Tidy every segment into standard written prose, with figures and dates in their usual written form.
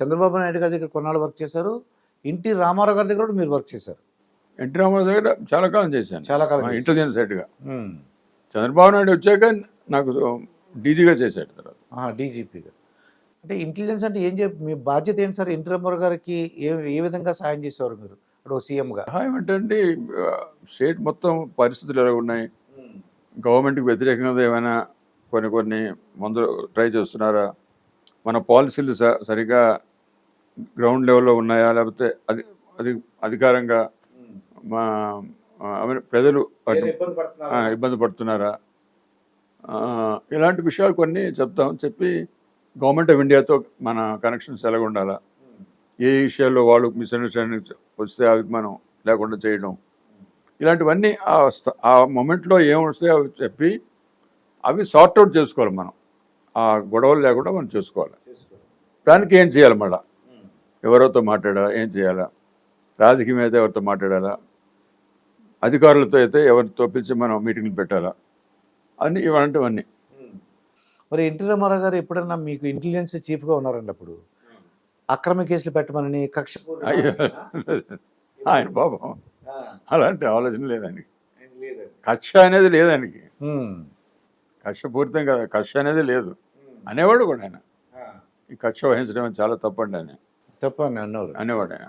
చంద్రబాబు నాయుడు గారి దగ్గర కొన్నాళ్ళు వర్క్ చేశారు. ఎన్టీ రామారావు గారి దగ్గర కూడా మీరు వర్క్ చేశారు. ఎన్టీ రామారావు దగ్గర చాలా కాలం చేశాను, చాలా కాలం చేశారు. ఇంటెలిజెన్స్ హెడ్గా. చంద్రబాబు నాయుడు వచ్చాక నాకు డీజీగా చేశాడు తర్వాత. డీజీపీగా. అంటే ఇంటెలిజెన్స్ అంటే ఏం మీ బాధ్యత ఏంటి సార్? ఎన్టీ రామారావు గారికి ఏ విధంగా సాయం చేసేవారు మీరు ఇప్పుడు సీఎంగా? సహాయం అంటే అండి, స్టేట్ మొత్తం పరిస్థితులు ఎలా ఉన్నాయి, గవర్నమెంట్కి వ్యతిరేకంగా ఏమైనా కొన్ని మందులు ట్రై చేస్తున్నారా, మన పాలసీలు సరిగా గ్రౌండ్ లెవెల్లో ఉన్నాయా, లేకపోతే అధికారంగా మా ప్రజలు ఇబ్బంది పడుతున్నారా, ఇలాంటి విషయాలు కొన్ని చెప్తాం. చెప్పి గవర్నమెంట్ ఆఫ్ ఇండియాతో మన కనెక్షన్స్ ఎలాగ ఉండాలా, ఏ విషయాల్లో వాళ్ళు మిస్అండర్స్టాండింగ్ వస్తే అవి మనం లేకుండా చేయడం, ఇలాంటివన్నీ ఆ మూమెంట్లో ఏమొస్తాయో అవి చెప్పి అవి సార్ట్అవుట్ చేసుకోవాలి. మనం ఆ గొడవలు లేకుండా మనం చేసుకోవాలి. దానికి ఏం చేయాలి, మళ్ళీ ఎవరితో మాట్లాడాలా, ఏం చేయాలా, రాజకీయం అయితే ఎవరితో మాట్లాడాలా, అధికారులతో అయితే ఎవరితో పిలిచి మనం మీటింగ్లు పెట్టాలా, అన్నీ ఇలాంటివన్నీ. మరి ఎన్టీ రామారావు గారు ఎప్పుడన్నా మీకు ఇంటెలిజెన్స్ చీఫ్గా ఉన్నారండి, అప్పుడు అక్రమ కేసులు పెట్టమని కక్ష ఆయన పాపం అలాంటి ఆలోచన లేదానికి, కక్ష అనేది లేదానికి, కక్షపూరితం కదా, కక్ష అనేది లేదు అనేవాడు కూడా ఆయన. ఈ కక్ష వహించడం చాలా తప్పండి అని అనేవాడు ఆయన.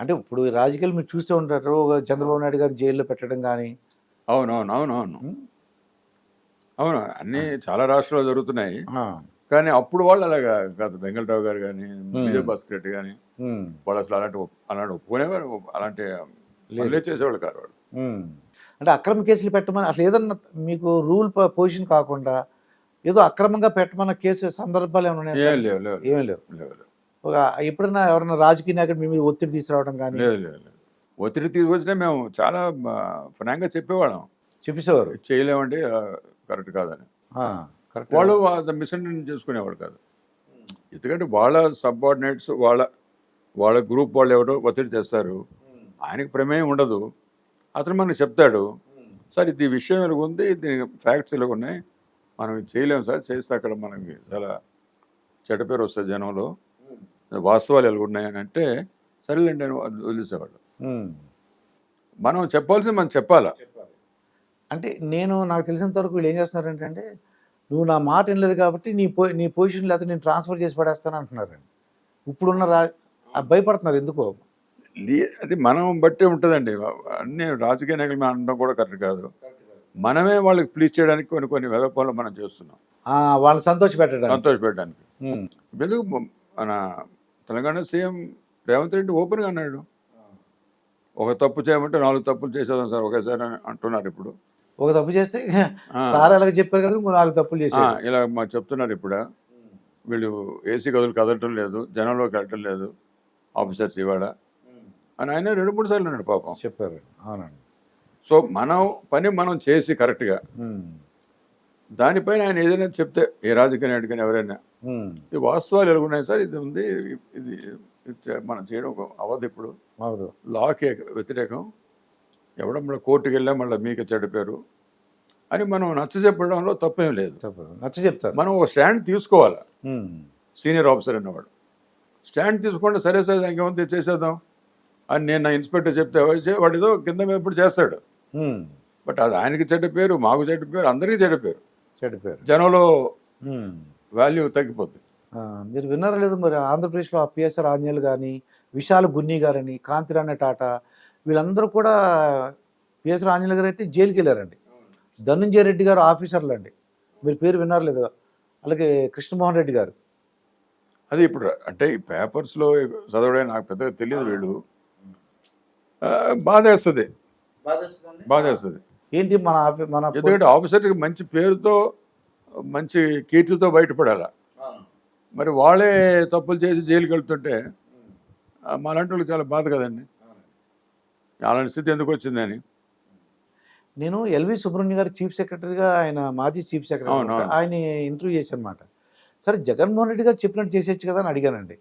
అంటే ఇప్పుడు రాజకీయాలు మీరు చూస్తూ ఉంటారు, చంద్రబాబు నాయుడు గారిని జైల్లో పెట్టడం కానీ. అవును, అన్నీ చాలా రాష్ట్రాల్లో జరుగుతున్నాయి. కానీ అప్పుడు వాళ్ళు అలాగా కాదు. వెంకటరావు గారు కానీ, విజయభాస్కర్ రెడ్డి కానీ, వాళ్ళు అసలు అలాంటి ఒప్పుకునేవారు, అలాంటి చేసేవాళ్ళు కాదు వాళ్ళు. అంటే అక్రమ కేసులు పెట్టమని అసలు ఏదన్నా మీకు రూల్ పొజిషన్ కాకుండా ఏదో అక్రమంగా పెట్టమన్న కేసు సందర్భాలు ఏమైనా? ఏమీ లేవు. ఎప్పుడన్నా ఎవరైనా రాజకీయ నాయకుడు మీ మీద ఒత్తిడి తీసుకురావడం కానీ? లేదు. ఒత్తిడి తీసుకొచ్చినా మేము చాలా ఫ్రాంక్గా చెప్పేవాళ్ళం, చెప్పేసేవారు చేయలేమండి, కరెక్ట్ కాదని. వాళ్ళు మిస్అండర్స్టాండింగ్ చేసుకునేవాడు కాదు. ఎందుకంటే వాళ్ళ సబార్డినేట్స్ వాళ్ళ గ్రూప్ వాళ్ళు ఎవరో ఒత్తిడి చేస్తారు, ఆయనకు ప్రమేయం ఉండదు. అతను మనకు చెప్తాడు, సార్ ఇది విషయం ఇలా ఉంది, దీని ఫ్యాక్ట్స్ ఇలా ఉన్నాయి, మనం చేయలేము సార్, చేస్తే అక్కడ మనకి చాలా చెడ్డ పేరు వస్తుంది జనంలో, వాస్తవాలు ఎలా ఉన్నాయని అంటే సరేలేండి అని వదిలేసేవాళ్ళు. మనం చెప్పాల్సింది మనం చెప్పాలా. అంటే నాకు తెలిసినంత వరకు వీళ్ళు ఏం చేస్తున్నారంటే, నువ్వు నా మాట వినలేదు కాబట్టి నీ పొజిషన్ లేకపోతే నేను ట్రాన్స్ఫర్ చేసి పడేస్తాను అంటున్నారండి. ఇప్పుడున్న భయపడుతున్నారు ఎందుకో. అది మనం బట్టే ఉంటుందండి. అన్ని రాజకీయ నాయకులు మనం అనడం కూడా కరెక్ట్ కాదు. మనమే వాళ్ళకి ప్లీజ్ చేయడానికి కొన్ని వెధ పనులు మనం చేస్తున్నాం, వాళ్ళని సంతోషపెట్టడానికి. ఎందుకు మన తెలంగాణ సీఎం రేవంత్ రెడ్డి ఓపెన్గా అన్నాడు, ఒక తప్పు చేయమంటే 4 తప్పులు చేసేదాం సార్ ఒకేసారి అంటున్నారు. ఇప్పుడు ఒక తప్పు చేస్తే సార్ అలాగే చెప్పారు కదా, 4 తప్పులు చేశారు ఇలా మాకు చెప్తున్నారు. ఇప్పుడు వీళ్ళు ఏసీ గదులు కదలటం లేదు, జనంలోకి వెళ్ళటం లేదు ఆఫీసర్స్ ఇవాళ అని ఆయన 2-3 సార్లు అన్నాడు పాపం, చెప్పారు. అవునండి. సో మనం చేసి కరెక్ట్గా దానిపైన ఆయన ఏదైనా చెప్తే, ఏ రాజకీయ నాయకుడు కానీ ఎవరైనా, ఈ వాస్తవాలు ఎలాగున్నాయి సార్, ఇది ఉంది, ఇది మనం చేయడం అవ్వదు, ఇప్పుడు లాకి వ్యతిరేకం, ఎవడో మళ్ళీ కోర్టుకు వెళ్ళా మళ్ళీ మీకు చెడిపోయారు అని మనం నచ్చ చెప్పడంలో తప్పేం లేదు. చెప్తారు. మనం ఒక స్టాండ్ తీసుకోవాలి. సీనియర్ ఆఫీసర్ అన్నవాడు స్టాండ్ తీసుకోండి, సరే సార్ ఇంకేముంది చేసేద్దాం అని నేను నా ఇన్స్పెక్టర్ చెప్తే వాడు ఏదో కింద మీద ఎప్పుడు చేస్తాడు. బట్ అది ఆయనకి చెడ్డ పేరు, మాకు చెడ్డ పేరు, అందరికీ చెడ్డ పేరు, జనంలో వాల్యూ తగ్గిపోతుంది. మీరు విన్నారా లేదు మరి, ఆంధ్రప్రదేశ్లో పిఎస్ఆర్ ఆంజనేయులు కానీ, విశాల్ గున్ని గారని, కాంతిరాణ టాటా, వీళ్ళందరూ కూడా పిఎస్ఆర్ ఆంజనేయులు గారు అయితే జైలుకి వెళ్ళారండి. ధనంజయ రెడ్డి గారు ఆఫీసర్లు అండి, మీరు పేరు విన్నారు లేదు. అలాగే కృష్ణమోహన్ రెడ్డి గారు. అది ఇప్పుడు అంటే ఈ పేపర్స్లో చదవడం నాకు పెద్దగా తెలియదు. వీళ్ళు బాధేస్తుంది. ఏంటి మన ఎందుకంటే ఆఫీసర్స్కి మంచి పేరుతో మంచి కీర్తితో బయటపడాలా, మరి వాళ్ళే తప్పులు చేసి జైలుకి వెళ్తుంటే మాలాంటి వాళ్ళకి చాలా బాధ కదండి. అలాంటి స్థితి ఎందుకు వచ్చిందని నేను ఎల్వి సుబ్రహ్మణ్య గారు చీఫ్ సెక్రటరీగా, ఆయన మాజీ చీఫ్ సెక్రటరీ, ఆయన ఇంటర్వ్యూ చేశాను అనమాట. సరే జగన్మోహన్ రెడ్డి గారు చెప్పినట్టు చేసేయచ్చు కదా అని అడిగానండి.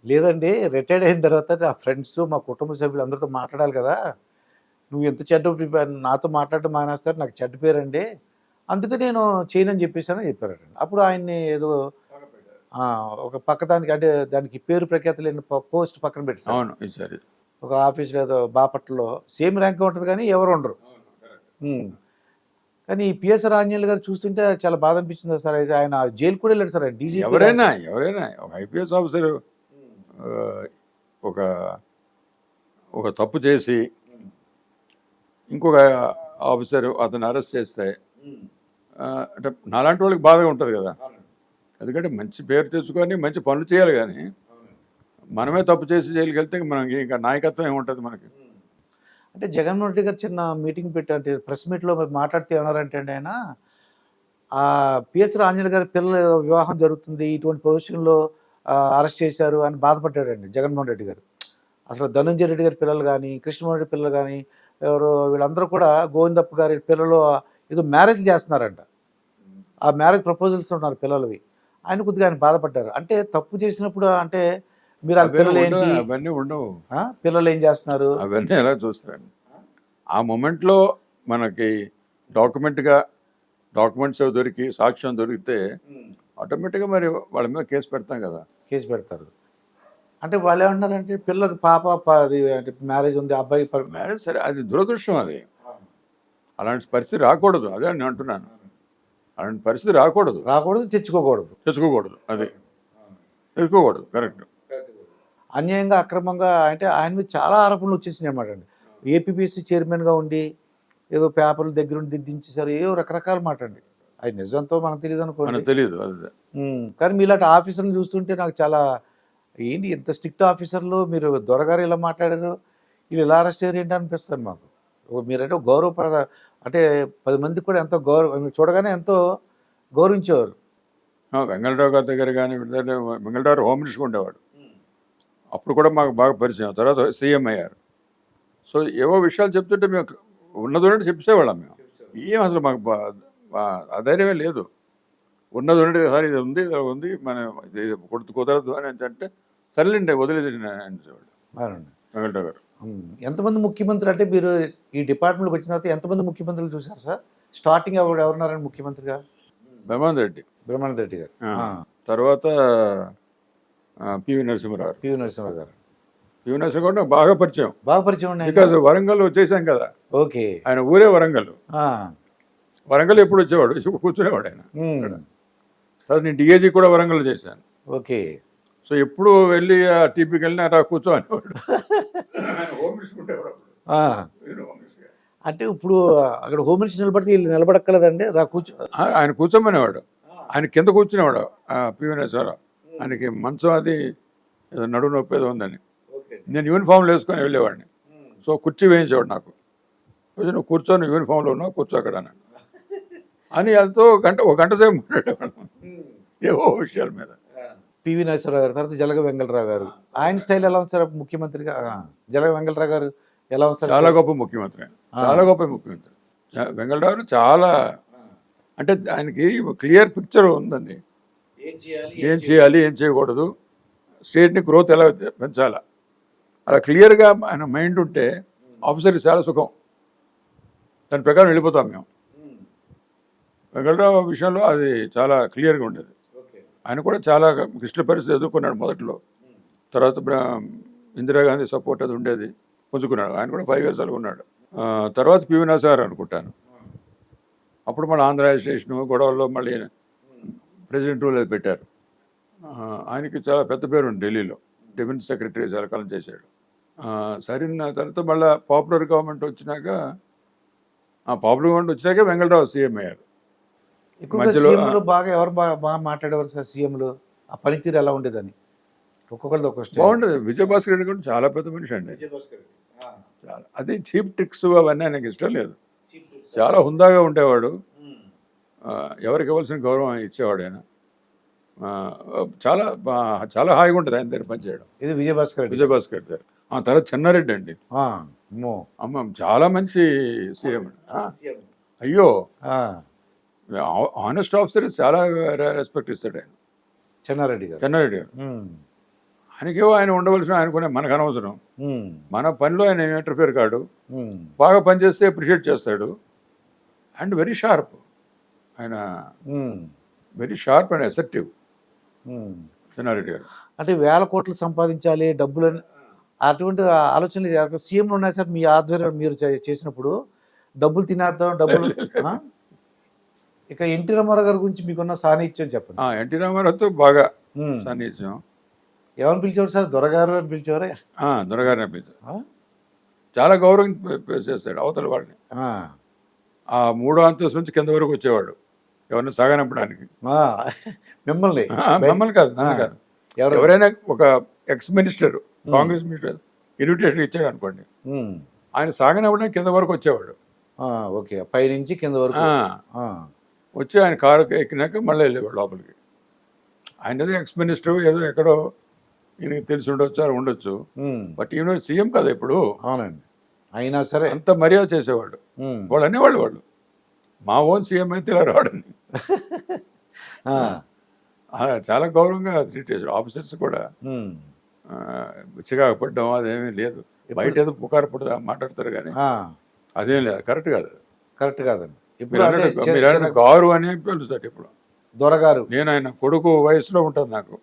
లేదండి, రిటైర్డ్ అయిన తర్వాత నా ఫ్రెండ్స్, మా కుటుంబ సభ్యులు అందరితో మాట్లాడాలి కదా, నువ్వు ఎంత చెడ్డ నాతో మాట్లాడటం మానేస్తారు, నాకు చెడ్డ పేరండి, అందుకే నేను చేయనని చెప్పేసానని చెప్పారండి. అప్పుడు ఆయన్ని ఏదో ఒక పక్క దానికి అంటే దానికి పేరు ప్రఖ్యాతి లేని పోస్ట్ పక్కన పెట్టారు. అవును ఈసారి ఒక ఆఫీస్లో ఏదో బాపట్లలో సేమ్ ర్యాంక్ ఉంటుంది కానీ ఎవరు ఉండరు. కానీ ఈ పిఎస్ఆర్ ఆంజనేయులు గారు చూస్తుంటే చాలా బాధ అనిపించింది సార్. అయితే ఆయన జైలు కూడా వెళ్ళాడు సార్. డీజీపీ ఎవరైనా ఒక ఐపీఎస్ ఆఫీసర్ ఒక ఒక తప్పు చేసి ఇంకొక ఆఫీసర్ అతను అరెస్ట్ చేస్తే అంటే నాలాంటి వాళ్ళకి బాధగా ఉంటుంది కదా. ఎందుకంటే మంచి పేరు తెచ్చుకొని మంచి పనులు చేయాలి, కానీ మనమే తప్పు చేసి జైలుకి వెళ్తే మనకి ఇంకా నాయకత్వం ఏముంటుంది మనకి. అంటే జగన్మోహన్ రెడ్డి గారు చిన్న మీటింగ్ పెట్టారు, ప్రెస్ మీట్లో మాట్లాడితే ఏమన్నారంటే అండి ఆయన పిహెచ్ఆర్ ఆంజనేయులు గారి పిల్లల వివాహం జరుగుతుంది, ఇటువంటి పొజిషన్లో అరెస్ట్ చేశారు అని బాధపడ్డాడండి జగన్మోహన్ రెడ్డి గారు. అసలు ధనంజయ రెడ్డి గారి పిల్లలు కానీ, కృష్ణమోహన్ రెడ్డి పిల్లలు కానీ, ఎవరు వీళ్ళందరూ కూడా గోవిందప్ప గారి పిల్లలు ఏదో మ్యారేజ్ చేస్తున్నారంట. ఆ మ్యారేజ్ ప్రపోజల్స్ ఉన్నారు పిల్లలవి. ఆయన కొద్దిగా ఆయన బాధపడ్డారు. అంటే తప్పు చేసినప్పుడు అంటే మీరు ఆ పిల్లలు ఏంటి, అవన్నీ ఉండవు, పిల్లలు ఏం చేస్తున్నారు అవన్నీ ఎలా చూస్తారండి. ఆ మూమెంట్లో మనకి డాక్యుమెంట్స్ దొరికి సాక్ష్యం దొరికితే ఆటోమేటిక్గా మరి వాళ్ళ మీద కేసు పెడతాం కదా. కేసు పెడతారు. అంటే వాళ్ళు ఏమంటారంటే పిల్లలకు అది అంటే మ్యారేజ్ ఉంది, అబ్బాయి మ్యారేజ్ సరే, అది దురదృష్టం. అది అలాంటి పరిస్థితి రాకూడదు, అదే నేను అంటున్నాను. అలాంటి పరిస్థితి రాకూడదు, తెచ్చుకోకూడదు. అది తెచ్చుకోకూడదు. కరెక్ట్. అన్యాయంగా అక్రమంగా అంటే ఆయన మీద చాలా ఆరోపణలు వచ్చేసినాయి అన్నమాట అండి. ఏపీపీసీ చైర్మన్గా ఉండి ఏదో పేపర్లు దగ్గరుండి దిద్దించేసారు, ఏవో రకరకాల మాట అండి. అది నిజంతో మనకు తెలియదు అనుకోండి, తెలియదు. కానీ మీలాంటి ఆఫీసర్ని చూస్తుంటే నాకు చాలా ఏంటి ఇంత స్ట్రిక్ట్ ఆఫీసర్లు, మీరు దొరగారు ఇలా మాట్లాడారు, వీళ్ళు ఇలా అరెస్ట్ అయ్యారు ఏంటి అనిపిస్తుంది మాకు. మీరంటే గౌరవప్రద అంటే 10 మందికి కూడా ఎంతో చూడగానే ఎంతో గౌరవించేవారు. వెంగళరావు గారి దగ్గర కానీ వెంగళరావు హోమ్ మినిస్టర్ ఉండేవాడు, అప్పుడు కూడా మాకు బాగా పరిచయం. తర్వాత సీఎం అయ్యారు. సో ఏవో విషయాలు చెప్తుంటే మేము ఉన్నదొన్నట్టు చెప్పేవాళ్ళం. మేము ఏం అసలు మాకు అధైర్యమే లేదు. ఉన్నదొన్నట్టు సార్ ఇది ఉంది మన ఇది కుదరదు అని అంటే సరేలేండి వదిలేదు అనేవాడు వెంకటరావు గారు. ఎంతమంది ముఖ్యమంత్రులు అంటే మీరు ఈ డిపార్ట్మెంట్కి వచ్చిన తర్వాత ఎంతమంది ముఖ్యమంత్రులు చూసారు సార్? స్టార్టింగ్ ఎవరున్నారని ముఖ్యమంత్రిగా? బ్రహ్మానంద రెడ్డి గారు, తర్వాత పివి నరసింహరావు గారు. పివి నరసింహరావు నాకు బాగా పరిచయం ఉన్నాయి. బికాజ్ వరంగల్ వచ్చేసాం కదా. ఓకే. ఆయన ఊరే వరంగల్ ఎప్పుడు వచ్చేవాడు, కూర్చునేవాడు ఆయన. తర్వాత నేను డిఏజీ కూడా వరంగల్ చేశాను. ఓకే. సో ఎప్పుడు వెళ్ళి ఆ టీపీకి వెళ్ళినా రా కూర్చో అనేవాడు. అంటే ఇప్పుడు అక్కడ హోమ్ మినిస్టర్ నిలబడితే వీళ్ళు నిలబడక్కలేదండి, రా కూర్చో. ఆయన కూర్చోమనేవాడు. ఆయన కింద కూర్చునేవాడు పివి నరసింహరావు. ఆయనకి మంచం అది నడుము నొప్పి ఏదో ఉందని నేను యూనిఫామ్లో వేసుకొని వెళ్ళేవాడిని. సో కుర్చీ వేయించేవాడు నాకు. నువ్వు కూర్చొని యూనిఫామ్లో ఉన్నావు, కూర్చో అక్కడ అని ఎంతో ఒక గంట సేపు మాట్లాడేవాడు ఏవో విషయాల మీద. పివి నరసింహరావు గారు, తర్వాత జలగ వెంగళరావు గారు. ఆయన స్టైల్ ఎలా ఉంది సార్ ముఖ్యమంత్రిగా? జలగ వెంగళరావు గారు ఎలా ఉంది సార్? చాలా గొప్ప ముఖ్యమంత్రి. వెంగళరావు చాలా అంటే ఆయనకి క్లియర్ పిక్చర్ ఉందండి. ఏం చేయాలి, ఏం చేయకూడదు, స్టేట్ని గ్రోత్ ఎలా పెంచాలా, అలా క్లియర్గా ఆయన మైండ్ ఉంటే ఆఫీసర్కి చాలా సుఖం. దాని ప్రకారం వెళ్ళిపోతాం మేము. వెంకటరావు విషయంలో అది చాలా క్లియర్గా ఉండేది. ఆయన కూడా చాలా క్లిష్ట పరిస్థితి ఎదుర్కొన్నాడు మొదట్లో. తర్వాత ఇందిరాగాంధీ సపోర్ట్ అది ఉండేది, పుంజుకున్నాడు. ఆయన కూడా 5 years అలా ఉన్నాడు. తర్వాత పివి నరసింహారావు అనుకుంటాను. అప్పుడు మళ్ళీ ఆంధ్ర స్టేషన్ గొడవల్లో మళ్ళీ ప్రెసిడెంట్ రూల్ అది పెట్టారు. ఆయనకి చాలా పెద్ద పేరు ఉంది ఢిల్లీలో. డిఫెన్స్ సెక్రటరీ చాలా కాలం చేశాడు. సరైన తర్వాత మళ్ళీ పాపులర్ గవర్నమెంట్ వచ్చినాక వెంగళరావు సీఎం అయ్యారు. మధ్యలో బాగా ఎవరు బాగా మాట్లాడేవారు సార్ సీఎంలు? ఆ పనితీరు ఎలా ఉండేదని ఒక్కొక్కరిది ఒక్కొక్క బాగుండేది. విజయభాస్కర్ రెడ్డి కూడా చాలా పెద్ద మనిషి అండి. చాలా అది చీప్ ట్రిక్స్ అవన్నీ ఆయనకి ఇష్టం లేదు. చాలా హుందాగా ఉండేవాడు. ఎవరికి ఇవ్వాల్సిన గౌరవం ఇచ్చేవాడు ఆయన. చాలా చాలా హాయిగా ఉంటుంది ఆయన దగ్గర పనిచేయడం. ఇది విజయభాస్కర్ దగ్గర. తర్వాత చెన్నారెడ్డి అండి, అమ్మ చాలా మంచి సీఎం. అయ్యో ఆనెస్ట్ ఆఫీసర్ చాలా రెస్పెక్ట్ ఇస్తాడు ఆయన. చెన్నారెడ్డి గారు ఆయనకేవో ఆయన ఉండవలసిన ఆయనకునే మనకు అనవసరం. మన పనిలో ఆయన ఇంటర్ఫియర్ కాడు. బాగా పనిచేస్తే అప్రిషియేట్ చేస్తాడు. And very sharp. ఆయన వెరీ షార్ప్ అండ్ అసెప్టివ్. చెన్నారెడ్డి గారు. అంటే వేల కోట్లు సంపాదించాలి డబ్బులని అటువంటి ఆలోచనలు సీఎంలు ఉన్నాయి సార్ మీ ఆధ్వర్యంలో మీరు చేసినప్పుడు డబ్బులు తినేద్దాం డబ్బులు ఆ? ఇక ఎన్టీ రామారావు గారి గురించి మీకున్న సాన్నిధ్యం చెప్పండి. ఎన్టీ రామారావుతో బాగా ఉమ్. సన్నిహిత్యం. ఎవరిని పిలిచేవారు సార్ దొరగారు అని పిలిచేవారా? దొరగారిని పిలిచారు. ఆ? చాలా గౌరవం చేస్తాడు అవతల వాడిని. ఆ. ఆ 3వ అంతస్తు నుంచి కింద వరకు వచ్చేవాడు ఎవరిని సాగనంపడానికి. ఆ. మిమ్మల్ని మమ్మల్ని కాదు, నన్ను కాదు. ఎవరైనా ఒక ex minister, Congress minister invitation ఇచ్చాడు అనుకోండి, ఉమ్. ఆయన సాగనంపడానికి కింద వరకు వచ్చేవాడు. ఓకే పైనుంచి కింద వరకు వచ్చి ఆయన కారు ఎక్కినాక మళ్ళీ వెళ్ళేవాడు లోపలికి. ఆయన ఏదో ఎక్స్ మినిస్టర్ ఏదో ఎక్కడో ఈయనకి తెలిసి ఉండొచ్చు అది ఉండొచ్చు, బట్ ఈయన సీఎం కదా ఇప్పుడు. అవునండి. అయినా సరే అంత మర్యాద చేసేవాడు. వాళ్ళు అనేవాళ్ళు వాళ్ళు మా ఓన్ సీఎం అయితే ఇలా రావడని. చాలా గౌరవంగా ట్రీట్ చేశాడు. ఆఫీసర్స్ కూడా చికాకు పడ్డం అదేమీ లేదు. బయట ఏదో పుకారు పడుతుంది మాట్లాడతారు కానీ అదేం లేదు. కరెక్ట్ కాదు. కరెక్ట్ కాదండి. ఇప్పుడు గారు అని పిలుస్తాడు ఇప్పుడు దొరగారు. నేను ఆయన కొడుకు వయసులో ఉంటాను నాకు.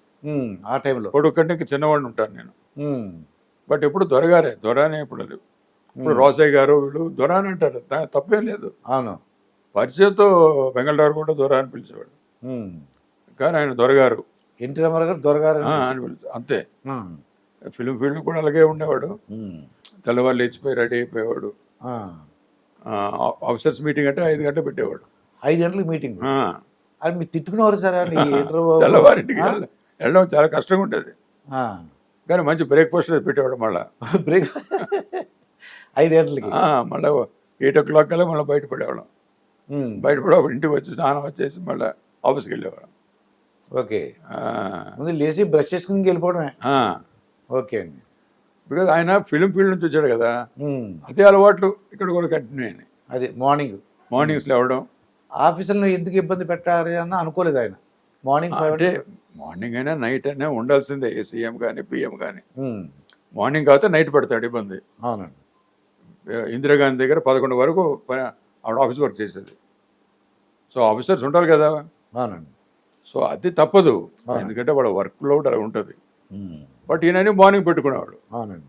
ఆ టైంలో కొడుకు కంటే ఇంకా చిన్నవాడిని ఉంటాను నేను. బట్ ఇప్పుడు దొరగారే, దొర అనే ఇప్పుడు ఇప్పుడు రోసయ్య గారు వీళ్ళు దొర అని అంటారు, తప్పేం లేదు. అవును. పరిచయంతో బెంగళూరు కూడా దొర అని పిలిచేవాడు, కానీ ఆయన దొరగారు. ఎన్టీ రామారావు గారు దొరగారు అని పిలిచారు అంతే. ఫిలిం ఫీల్డ్ కూడా అలాగే ఉండేవాడు. తెల్లవాళ్ళు లేచిపోయి రెడీ అయిపోయేవాడు. ఆఫీసర్స్ మీటింగ్ అంటే 5 గంటలు పెట్టేవాడు. 5 గంటలకు మీటింగ్. అది మీరు తిట్టుకునేవారు సార్ తెల్లవారింటికి వెళ్ళడం చాలా కష్టంగా ఉంటుంది, కానీ మంచి బ్రేక్ఫాస్ట్ పెట్టేవాడు. మళ్ళీ బ్రేక్ 5 గంటలకి మళ్ళీ 8 o'clock కల్లా మళ్ళీ బయటపడేవాళ్ళం. బయటపడేవాడు ఇంటికి వచ్చి స్నానం వచ్చేసి మళ్ళీ ఆఫీస్కి వెళ్ళేవాళ్ళం. ఓకే. ముందు లేచి బ్రష్ చేసుకుని వెళ్ళిపోవడమే. ఓకే అండి. బికాజ్ ఆయన ఫిలిం ఫీల్డ్ నుంచి వచ్చాడు కదా, అదే అలవాట్లు ఇక్కడ కూడా కంటిన్యూ అయినాయి. అది మార్నింగ్స్ లేవడం. ఆఫీసులో ఎందుకు ఇబ్బంది పెట్టాలి అని అనుకోలేదు ఆయన. అంటే మార్నింగ్ అయినా నైట్ అయినా ఉండాల్సిందే, సీఎం కానీ పిఎం కానీ. మార్నింగ్ కాకపోతే నైట్ పెడతాడు ఇబ్బంది. అవునండి. ఇందిరాగాంధీ దగ్గర 11 వరకు ఆవిడ ఆఫీస్ వర్క్ చేసేది. సో ఆఫీసర్స్ ఉంటారు కదా. అవునండి. సో అది తప్పదు, ఎందుకంటే వాళ్ళ వర్క్ లోడ్ అలా ఉంటుంది. బట్ ఈయన మార్నింగ్ పెట్టుకునేవాడు. అవునండి.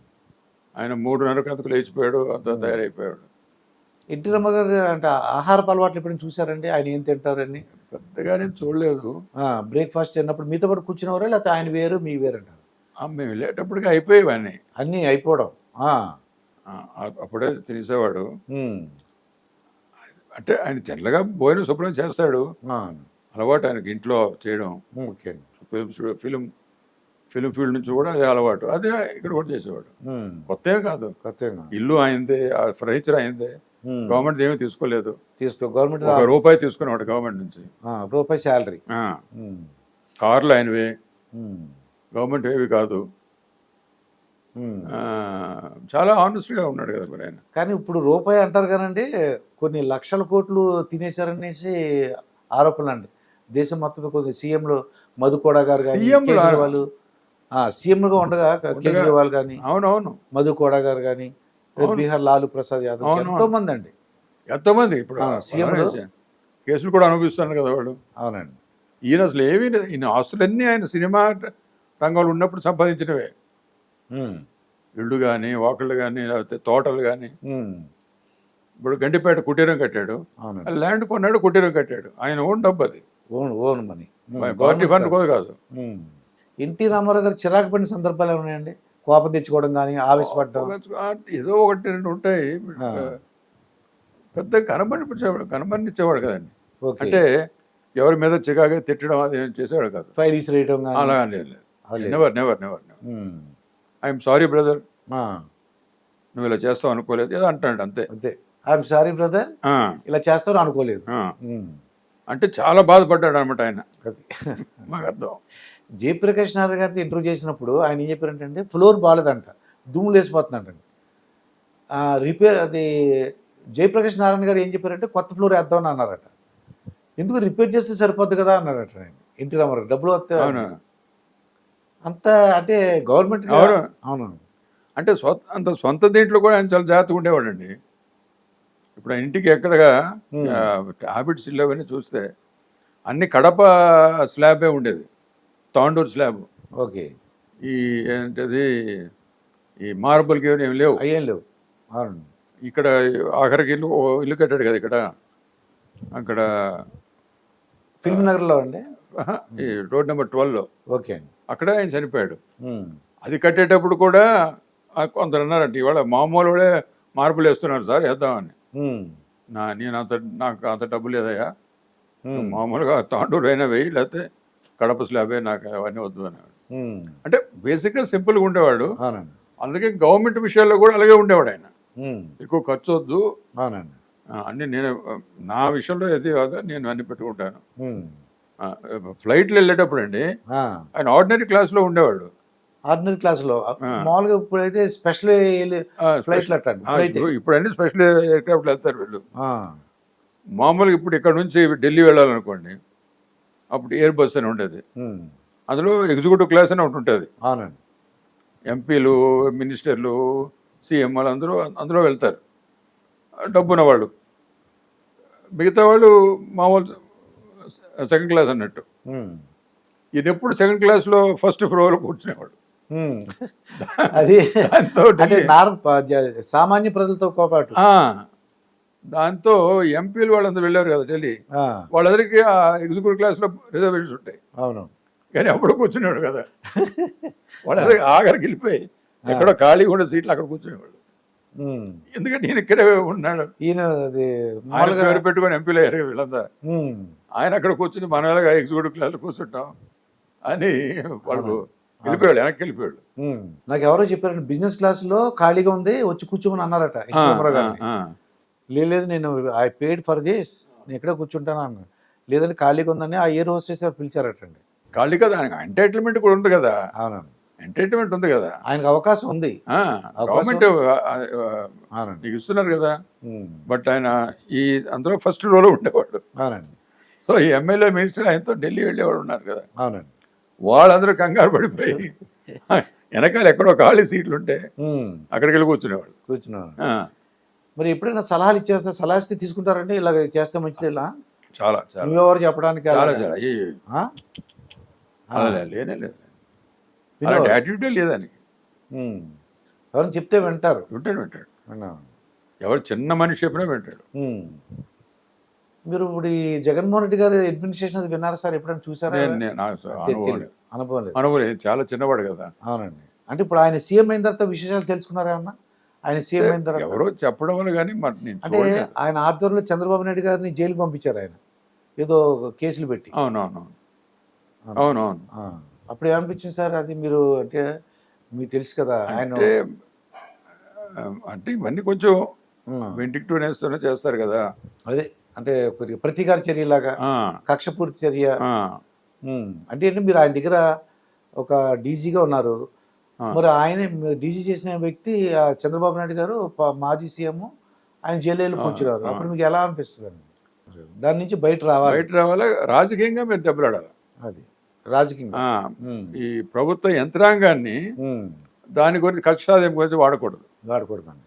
ఆయన 3:30 లేచిపోయాడు, అంతా తయారైపోయాడు. ఎన్టీ రామారావు గారు అంటే ఆహారపు అలవాట్లు ఎప్పుడైనా చూసారండి? ఆయన ఏం తింటారని? పెద్దగానే చూడలేదు. బ్రేక్ఫాస్ట్ తిన్నప్పుడు మీతో పాటు కూర్చునేవారా, లేకపోతే ఆయన వేరు మీ వేరు అంటారు? మేము వెళ్ళేటప్పటికి అయిపోయేవన్నీ, అన్నీ అయిపోవడం. అప్పుడే తినేసేవాడు. అంటే ఆయన జనరల్గా భోజనం శుభ్రం చేస్తాడు, అలవాటు ఆయనకి ఇంట్లో చేయడం. ఫిలిం ఫీల్డ్ నుంచి కూడా అదే అలవాటు, అదే ఇక్కడ కూడా చేసేవాడు. కొత్తేం కాదు, ఇల్లు అయిందే, ఫర్నిచర్ అయిందే, గవర్నమెంట్ ఏమీ తీసుకోలేదు. గవర్నమెంట్ రూపాయి తీసుకునేవాడు గవర్నమెంట్ నుంచి, రూపాయి శాలరీ. కార్లు ఆయనవే, గవర్నమెంట్ ఏవి కాదు. చాలా ఆనెస్ట్గా ఉన్నాడు కదా మరి ఆయన. కానీ ఇప్పుడు రూపాయి అంటారు కానండి, కొన్ని లక్షల కోట్లు తినేశారనేసి ఆరోపణలు అండి దేశం మొత్తం. కొద్ది సీఎంలు మధుకోడా గారు కానీ, కేజ్రీవాల్ సీఎంలుగా ఉండగా కేజ్రీవాల్ కానీ, అవునవును, మధుకోడా గారు కానీ, బీహార్ లాలూ ప్రసాద్ యాదవ్, ఎంతో మంది అండి, ఎంతోమంది ఇప్పుడు సీఎంలు కేసులు కూడా అనుభవిస్తున్నారు కదా వాళ్ళు. అవునండి. ఈయన అసలు ఏమీ లేదు, ఈయన ఆస్తులన్నీ ఆయన సినిమా రంగంలో ఉన్నప్పుడు సంపాదించినవే. ఇళ్ళు కానీ, వాకిళ్ళు కానీ, లేకపోతే తోటలు కానీ. ఇప్పుడు గండిపేట కుటీరం కట్టాడు, ల్యాండ్ కొన్నాడు, కుటీరం కట్టాడు, ఆయన ఓన్ డబ్బు అది, ఓన్ మనీ, పార్టీ ఫండ్ కూడా కాదు. ఎన్టీ రామారావు గారు చిరాకు పడిన సందర్భాలు ఏమున్నాయండి? కోపం తెచ్చుకోవడం కానీ, ఆవేశపడడం, ఏదో 1-2 ఉంటాయి. పెద్ద కనబడిచ్చేవాడు కదండి. అంటే ఎవరి మీద చికాగా తిట్టడం అది చేసేవాడు కాదు, ఫైర్ విసిరేయడం అలా లేదు. నెవర్ ఐఎమ్ సారీ బ్రదర్, నువ్వు ఇలా చేస్తావు అనుకోలేదు, ఏదో అంటాడు అంతే. ఐఎమ్ సారీ బ్రదర్, ఇలా చేస్తావు అనుకోలేదు అంటే చాలా బాధపడ్డాడు అనమాట ఆయన. మాకు అర్థం. జయప్రకాష్ నారాయణ గారితో ఇంటర్వ్యూ చేసినప్పుడు ఆయన ఏం చెప్పారంటే, ఫ్లోర్ బాగాలేదంట, దుమ్ములు వేసిపోతుందంటండి. రిపేర్ అది జయప్రకాష్ నారాయణ గారు ఏం చెప్పారంటే, కొత్త ఫ్లోర్ వేద్దామని అన్నారట. ఎందుకు రిపేర్ చేస్తే సరిపోద్ది కదా అన్నారట ఆయన. ఎన్టీ రామారావు డబ్బులు వస్తే అంత అంటే గవర్నమెంట్. అవును. అంటే అంత సొంత దీంట్లో కూడా ఆయన చాలా జాగ్రత్తగా ఉండేవాడండి. ఇప్పుడు ఇంటికి ఎక్కడగా హ్యాబిట్స్ ఇల్లవన్నీ చూస్తే అన్ని కడప స్లాబే ఉండేది. Tandur slab, okay. ఈ ఏంటది ఈ మార్బుల్కి ఏమి లేవు. అయ్యేం లేవు. అవునండి. ఇక్కడ ఆఖరికి ఇల్లు ఇల్లు కట్టాడు కదా ఇక్కడ, అక్కడ ఫిల్మ్ నగర్లో అండి. ఈ రోడ్ నెంబర్ 12లో ఓకే అండి. అక్కడ ఆయన చనిపోయాడు. ఉమ్. అది కట్టేటప్పుడు కూడా కొందరు అన్నారంట ఇవాళ మామూలు మార్పులు వేస్తున్నారు సార్ వేద్దామని. ఉమ్. నాకు అంత డబ్బు లేదయ్యా, ఉమ్. మామూలుగా తాండూరు అయినా వెయ్యి, లేకపోతే కడప స్లాబే, నాకు అవన్నీ వద్దు అనేవాడు. ఉమ్. అంటే బేసిక్గా సింపుల్గా ఉండేవాడు. అవునండి. అందుకే గవర్నమెంట్ విషయాల్లో కూడా అలాగే ఉండేవాడు ఆయన. ఉమ్. ఎక్కువ ఖర్చు వద్దు, అవునండి. అన్నీ నేను నా విషయంలో ఏది కాదు నేను అన్ని పెట్టుకుంటాను. ఉమ్. ఫ్లైట్లో వెళ్ళేటప్పుడు అండి ఆ. ఆయన ఆర్డినరీ క్లాస్లో ఉండేవాడు. ఆర్డినరీ క్లాసులో మామూలుగా ఇప్పుడైతే స్పెషల్ ఫ్లైట్లు అట్టండి ఇప్పుడైతే. ఇప్పుడు అన్ని స్పెషల్ ఎయిర్క్రాఫ్ట్లు వెళ్తారు వీళ్ళు. ఆ. మామూలుగా ఇప్పుడు ఇక్కడ నుంచి ఢిల్లీ వెళ్ళాలనుకోండి, అప్పుడు ఎయిర్ బస్ అని ఉండేది. ఉమ్. అందులో ఎగ్జిక్యూటివ్ క్లాస్ అని ఒకటి ఉంటుంది. అవునండి. ఎంపీలు, మినిస్టర్లు, సీఎం వాళ్ళు అందరూ అందులో వెళ్తారు, డబ్బున్న వాళ్ళు. మిగతా వాళ్ళు మామూలు సెకండ్ క్లాస్ అన్నట్టు. ఉమ్. ఈయన ఎప్పుడు సెకండ్ క్లాస్లో ఫస్ట్ ఫ్లోర్లో కూర్చునేవాడు. ఉమ్. అది అంటే సామాన్య ప్రజలతో పాటు. దాంతో ఎంపీలు వాళ్ళందరూ వెళ్ళారు కదా ఢిల్లీ, ఆ. వాళ్ళందరికీ ఆ ఎగ్జిక్యూటివ్ క్లాస్లో రిజర్వేషన్స్ ఉంటాయి. అవును. కానీ అప్పుడు కూర్చునేవాడు కదా, వాళ్ళందరికీ ఆఖరికి వెళ్ళిపోయి ఎక్కడో ఖాళీగా ఉండే సీట్లు అక్కడ కూర్చునేవాడు. ఉమ్. ఎందుకంటే ఈయన ఇక్కడే ఉన్నాడు, ఈయన అది ఆయన పేరు పెట్టుకొని ఎంపీలు అయ్యారు కదా వీళ్ళంతా. ఉమ్. ఆయన అక్కడ కూర్చుని మన ఎలాగా ఎగ్జిక్యూటివ్ క్లాస్లో కూర్చుంటాం అని వాళ్ళు వెళ్ళిపోయాడు, వెనక్కి వెళ్ళిపోయాడు. ఉమ్. నాకు ఎవరో చెప్పారండి బిజినెస్ క్లాస్లో ఖాళీగా ఉంది వచ్చి కూర్చోమని అన్నారట. లేదు నేను ఐ పేడ్ ఫర్ దిస్, నేను ఎక్కడే కూర్చుంటాను అన్న. లేదంటే ఖాళీగా ఉందని ఆ ఎయిర్ హోస్టెస్ గారు పిలిచారటండి. ఖాళీ కదా, ఆయనకు ఎంటైటిల్మెంట్ కూడా ఉంది కదా. అవునండి. ఎంటైటిల్మెంట్ ఉంది కదా, ఆయనకు అవకాశం ఉంది. గవర్నమెంట్ అవునండి. నీకు ఇస్తున్నారు కదా. ఉమ్. బట్ ఆయన ఈ అందులో ఫస్ట్ రోలో ఉండేవాడు. అవునండి. సో ఈ ఎమ్మెల్యే మినిస్టర్ ఆయనతో ఢిల్లీ వెళ్ళేవాడు ఉన్నారు కదా, అవునండి. వాళ్ళందరూ కంగారు పడిపోయి వెనకాల ఎక్కడో ఖాళీ సీట్లు ఉంటే అక్కడికి వెళ్ళి కూర్చునేవాడు. కూర్చున్నాను. మరి ఎప్పుడైనా సలహాలు ఇచ్చేస్తే సలహా ఇస్తే తీసుకుంటారండి, ఇలాగ చేస్తే మంచిది ఇలా చాలా చాలా నువ్వెవరు చెప్పడానికి? చాలా చాలా అలా లేనే లేదు, అలాంటి యాటిట్యూడే లేదానికి. ఎవరైనా చెప్తే వింటారు. వింటాడు. ఎవరు చిన్న మనిషి చెప్పినా వింటాడు. మీరు ఇప్పుడు ఈ జగన్మోహన్ రెడ్డి గారి అడ్మినిస్ట్రేషన్ అది విన్నారా సార్? ఎప్పుడైనా చూసారా? అనుభవం లేదు, చాలా చిన్నవాడు కదా. అవునండి. అంటే ఇప్పుడు ఆయన సీఎం అయిన తర్వాత విశేషాలు తెలుసుకున్నారా అన్న? ఆయన సీఎం అయిన తర్వాత ఎవరో చెప్పడం వల్ల కానీ అంటే ఆయన ఆధ్వర్యంలో చంద్రబాబు నాయుడు గారిని జైలుకి పంపించారు ఆయన, ఏదో కేసులు పెట్టి. అవునవును. అప్పుడు ఏమనిపించింది సార్ అది? మీరు అంటే మీకు తెలుసు కదా ఆయన అంటే ఇవన్నీ కొంచెం వెంటిక్టూనేస్తూనే చేస్తారు కదా. అదే అంటే ప్రతీకార చర్యలాగా, కక్షపూర్తి చర్య. అంటే ఏంటి మీరు ఆయన దగ్గర ఒక డీజీగా ఉన్నారు, మరి ఆయన డీజీ చేసిన వ్యక్తి చంద్రబాబు నాయుడు గారు మాజీ సీఎం, ఆయన జైలు కూర్చున్నారు. అప్పుడు మీకు ఎలా అనిపిస్తుంది అండి? దాని నుంచి బయట రావాలి, రాజకీయంగా మీరు దెబ్బలాడాలి. అది రాజకీయంగా ఈ ప్రభుత్వ యంత్రాంగాన్ని దాని గురించి కక్ష సాధింపు గురించి వాడకూడదండి.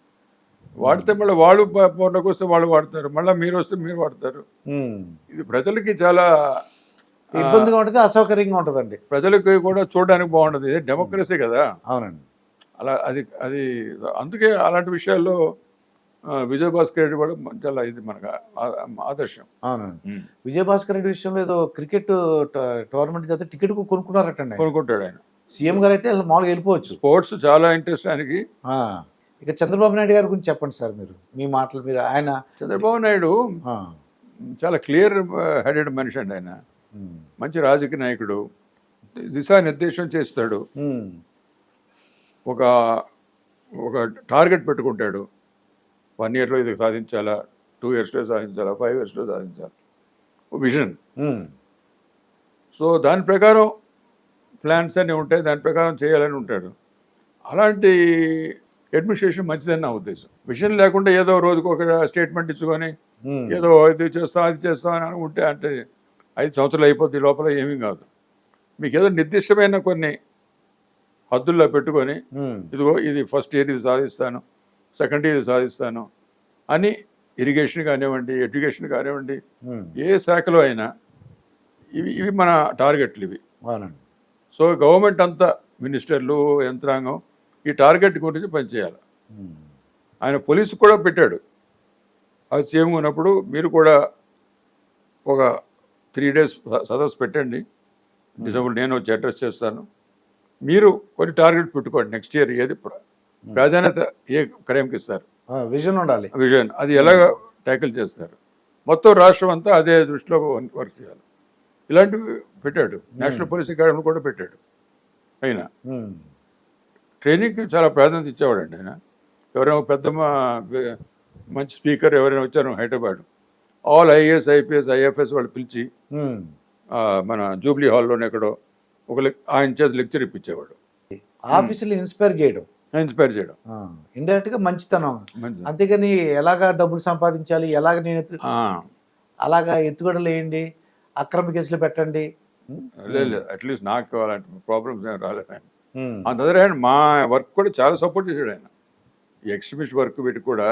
వాడితే మళ్ళీ వాళ్ళు పోటీకి వస్తే వాళ్ళు వాడతారు, మళ్ళీ మీరు వస్తే మీరు వాడతారు. ఇది ప్రజలకి చాలా ఇబ్బందిగా ఉంటుంది, అసౌకర్యంగా ఉంటుందండి. ప్రజలకి కూడా చూడడానికి బాగుంటుంది, డెమోక్రసీ కదా. అవునండి. అలా అది అందుకే అలాంటి విషయాల్లో విజయభాస్కర్ రెడ్డి కూడా చాలా ఇది మనకు ఆదర్శం. అవునండి. విజయభాస్కర్ రెడ్డి విషయంలో ఏదో క్రికెట్ టోర్నమెంట్ చేస్తే టికెట్ కొనుక్కుంటారటండి. కొనుక్కుంటాడు ఆయన. సీఎం గారు అయితే మామూలుగా వెళ్ళిపోవచ్చు. స్పోర్ట్స్ చాలా ఇంట్రెస్ట్ ఆయనకి. ఇక చంద్రబాబు నాయుడు గారి గురించి చెప్పండి సార్, మీరు మీ మాటలు. మీరు ఆయన చంద్రబాబు నాయుడు చాలా క్లియర్ హెడెడ్ మనిషి అండి. ఆయన మంచి రాజకీయ నాయకుడు, దిశానిర్దేశం చేస్తాడు. ఒక టార్గెట్ పెట్టుకుంటాడు, 1 yearలో ఇది సాధించాలా, 2 yearsలో సాధించాలా, 5 yearsలో సాధించాలి, విజన్. సో దాని ప్రకారం ప్లాన్స్ అన్నీ ఉంటాయి, దాని ప్రకారం చేయాలని ఉంటాడు. అలాంటి అడ్మినిస్ట్రేషన్ మంచిదని నా ఉద్దేశం. విషయం లేకుండా ఏదో రోజుకు ఒక స్టేట్మెంట్ ఇచ్చుకొని ఏదో ఇది చేస్తాం అది చేస్తాం అని అనుకుంటే అంటే 5 సంవత్సరాలు అయిపోద్ది, లోపల ఏమీ కాదు. మీకు ఏదో నిర్దిష్టమైన కొన్ని హద్దుల్లో పెట్టుకొని ఇదిగో ఇది ఫస్ట్ ఇయర్ ఇది సాధిస్తాను, సెకండ్ ఇయర్ ఇది సాధిస్తాను అని, ఇరిగేషన్ కానివ్వండి, ఎడ్యుకేషన్ కానివ్వండి, ఏ శాఖలో అయినా ఇవి మన టార్గెట్లు. ఇవి సో గవర్నమెంట్ అంతా మినిస్టర్లు యంత్రాంగం ఈ టార్గెట్ గురించి పనిచేయాలి. ఆయన పోలీసు కూడా పెట్టాడు. అది సీఎం ఉన్నప్పుడు మీరు కూడా ఒక 3 days సదస్సు పెట్టండి, డిసెంబర్ నేను వచ్చి అడ్రస్ చేస్తాను, మీరు కొన్ని టార్గెట్ పెట్టుకోండి, నెక్స్ట్ ఇయర్ ఏది ప్రాధాన్యత ఏ క్రైమ్కి ఇస్తారు, విజన్ ఉండాలి, విజన్ అది ఎలాగ ట్యాకిల్ చేస్తారు, మొత్తం రాష్ట్రం అంతా అదే దృష్టిలో వర్క్ చేయాలి. ఇలాంటివి పెట్టాడు. నేషనల్ పోలీస్ అకాడమీ కూడా పెట్టాడు. ఆయన ట్రైనింగ్కి చాలా ప్రాధాన్యత ఇచ్చేవాడండి. ఆయన ఎవరైనా ఒక పెద్ద మంచి స్పీకర్ ఎవరైనా వచ్చారు Hyderabad, all IAS IPS IFS వాళ్ళు పిలిచి మన జూబ్లీ హాల్లోనే ఎక్కడో ఒక ఆయన చేత లెక్చర్ ఇప్పించేవాడు. ఆఫీసులు ఇన్స్పైర్ చేయడం, ఇండైరెక్ట్ గా మంచితనం. అంతేగాని ఎలాగా డబ్బులు సంపాదించాలి, ఎలాగ నేను అలాగా ఎత్తుగడలు వేయండి, అక్రమ కేసులు పెట్టండి, లేదు అట్లీస్ట్ నాకు అలాంటి ప్రాబ్లమ్స్ రాలేదు. ఆయన అంత అదర్ హ్యాండ్ మా వర్క్ కూడా చాలా సపోర్ట్ చేశాడు. ఆయన ఈ ఎక్స్ట్రీమిస్ట్ వర్క్ పెట్టి కూడా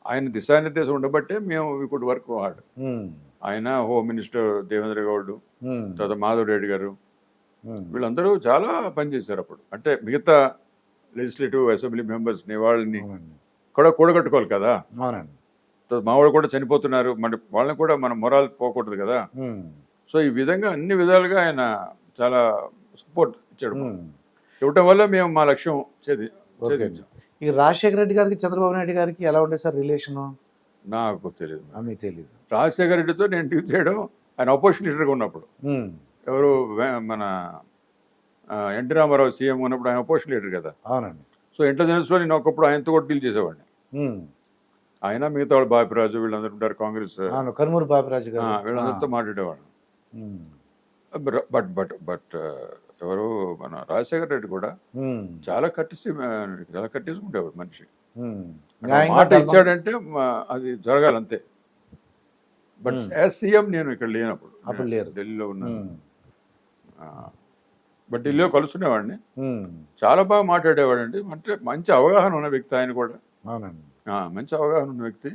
ఆయన దిశానిర్దేశం ఉండబట్టే మేము వీ కుడ్ వర్క్ హార్డ్. ఆయన హోమ్ మినిస్టర్ దేవేంద్ర గౌడ్, తర్వాత మాధవ్ రెడ్డి గారు, వీళ్ళందరూ చాలా పనిచేశారు అప్పుడు. అంటే మిగతా లెజిస్లేటివ్ అసెంబ్లీ మెంబర్స్ని వాళ్ళని కూడా కూడగట్టుకోవాలి కదా. మా వాళ్ళు కూడా చనిపోతున్నారు, మరి వాళ్ళని కూడా మన మొరాల్ పోకూడదు కదా. సో ఈ విధంగా అన్ని విధాలుగా ఆయన చాలా సపోర్ట్ ఇచ్చాడు. ఇవ్వటం వల్ల మేము మా లక్ష్యం ఛేదించాం. ఈ రాజశేఖర రెడ్డి గారికి చంద్రబాబు నాయుడు గారికి ఎలా ఉండేది సార్ రిలేషన్? నాకు తెలియదు. మీకు తెలియదు. రాజశేఖర రెడ్డితో నేను డ్యూ చేయడం ఆయన అపోజిషన్ లీడర్గా ఉన్నప్పుడు, ఎవరు మన ఎన్టీ రామారావు సీఎం ఉన్నప్పుడు ఆయన అపోజిషన్ లీడర్ కదా. అవునండి. సో ఇంటెలిజెన్స్లో నేను ఒకప్పుడు ఆయనతో కూడా డీల్ చేసేవాడిని. ఆయన మిగతా వాళ్ళు బాపిరాజు వీళ్ళందరూ ఉంటారు, కాంగ్రెస్ కనుమూరు బాపిరాజు గారు, వీళ్ళందరితో మాట్లాడేవాడు. బట్ ఎవరు మన రాజశేఖర రెడ్డి కూడా చాలా కట్టేసి ఉండేవాడు మనిషి. మాట ఇచ్చాడంటే అది జరగాలంతే. బట్ యాజ్ సీఎం నేను ఇక్కడ లేనప్పుడు ఢిల్లీలో ఉన్నాను. బట్ ఢిల్లీలో కలుసుకునేవాడిని, చాలా బాగా మాట్లాడేవాడండి. అంటే మంచి అవగాహన ఉన్న వ్యక్తి ఆయన కూడా, మంచి అవగాహన ఉన్న వ్యక్తి.